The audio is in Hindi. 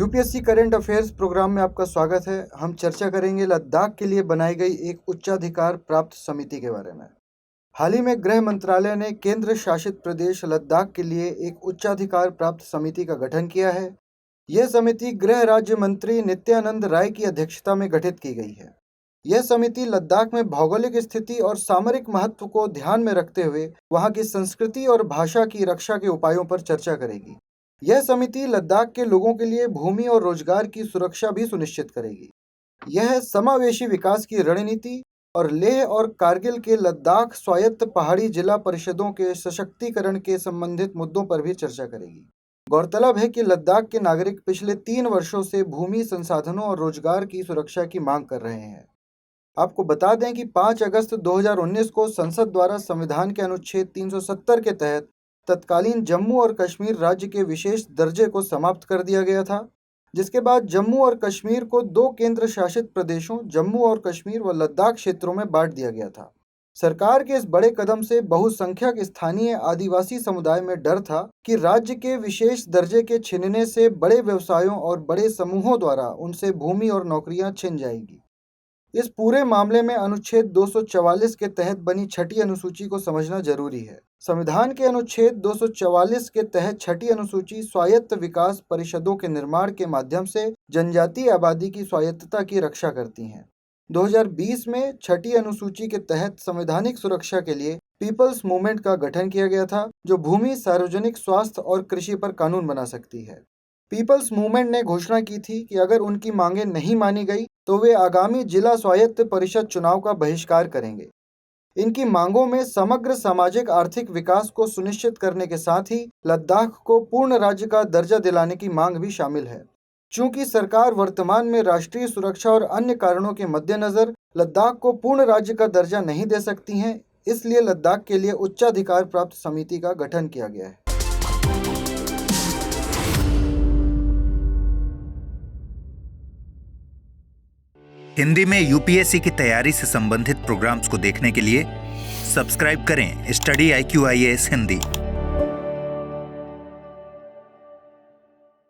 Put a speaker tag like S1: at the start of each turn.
S1: यूपीएससी करंट अफेयर्स प्रोग्राम में आपका स्वागत है। हम चर्चा करेंगे लद्दाख के लिए बनाई गई एक उच्चाधिकार प्राप्त समिति के बारे में। हाल ही में गृह मंत्रालय ने केंद्र शासित प्रदेश लद्दाख के लिए एक उच्चाधिकार प्राप्त समिति का गठन किया है। यह समिति गृह राज्य मंत्री नित्यानंद राय की अध्यक्षता में गठित की गई है। यह समिति लद्दाख में भौगोलिक स्थिति और सामरिक महत्व को ध्यान में रखते हुए वहां की संस्कृति और भाषा की रक्षा के उपायों पर चर्चा करेगी। यह समिति लद्दाख के लोगों के लिए भूमि और रोजगार की सुरक्षा भी सुनिश्चित करेगी। यह समावेशी विकास की रणनीति और लेह और कारगिल के लद्दाख स्वायत्त पहाड़ी जिला परिषदों के सशक्तिकरण के संबंधित मुद्दों पर भी चर्चा करेगी। गौरतलब है कि लद्दाख के नागरिक पिछले 3 वर्षों से भूमि संसाधनों और रोजगार की सुरक्षा की मांग कर रहे हैं। आपको बता दें कि 5 अगस्त 2019 को संसद द्वारा संविधान के अनुच्छेद 370 के तहत तत्कालीन जम्मू और कश्मीर राज्य के विशेष दर्जे को समाप्त कर दिया गया था, जिसके बाद जम्मू और कश्मीर को 2 केंद्र शासित प्रदेशों जम्मू और कश्मीर व लद्दाख क्षेत्रों में बांट दिया गया था। सरकार के इस बड़े कदम से बहुसंख्यक स्थानीय आदिवासी समुदाय में डर था कि राज्य के विशेष दर्जे के छीनने से बड़े व्यवसायों और बड़े समूहों द्वारा उनसे भूमि और नौकरियां छिन जाएगी। इस पूरे मामले में अनुच्छेद 244 के तहत बनी छठी अनुसूची को समझना जरूरी है। संविधान के अनुच्छेद 244 के तहत छठी अनुसूची स्वायत्त विकास परिषदों के निर्माण के माध्यम से जनजातीय आबादी की स्वायत्तता की रक्षा करती हैं। 2020 में छठी अनुसूची के तहत संवैधानिक सुरक्षा के लिए पीपल्स मूवमेंट का गठन किया गया था, जो भूमि, सार्वजनिक स्वास्थ्य और कृषि पर कानून बना सकती है। पीपल्स मूवमेंट ने घोषणा की थी कि अगर उनकी मांगें नहीं मानी गई तो वे आगामी जिला स्वायत्त परिषद चुनाव का बहिष्कार करेंगे। इनकी मांगों में समग्र सामाजिक आर्थिक विकास को सुनिश्चित करने के साथ ही लद्दाख को पूर्ण राज्य का दर्जा दिलाने की मांग भी शामिल है। चूंकि सरकार वर्तमान में राष्ट्रीय सुरक्षा और अन्य कारणों के मद्देनजर लद्दाख को पूर्ण राज्य का दर्जा नहीं दे सकती हैं, इसलिए लद्दाख के लिए उच्चाधिकार प्राप्त समिति का गठन किया गया है।
S2: हिंदी में यूपीएससी की तैयारी से संबंधित प्रोग्राम्स को देखने के लिए सब्सक्राइब करें स्टडी IQ IAS हिंदी।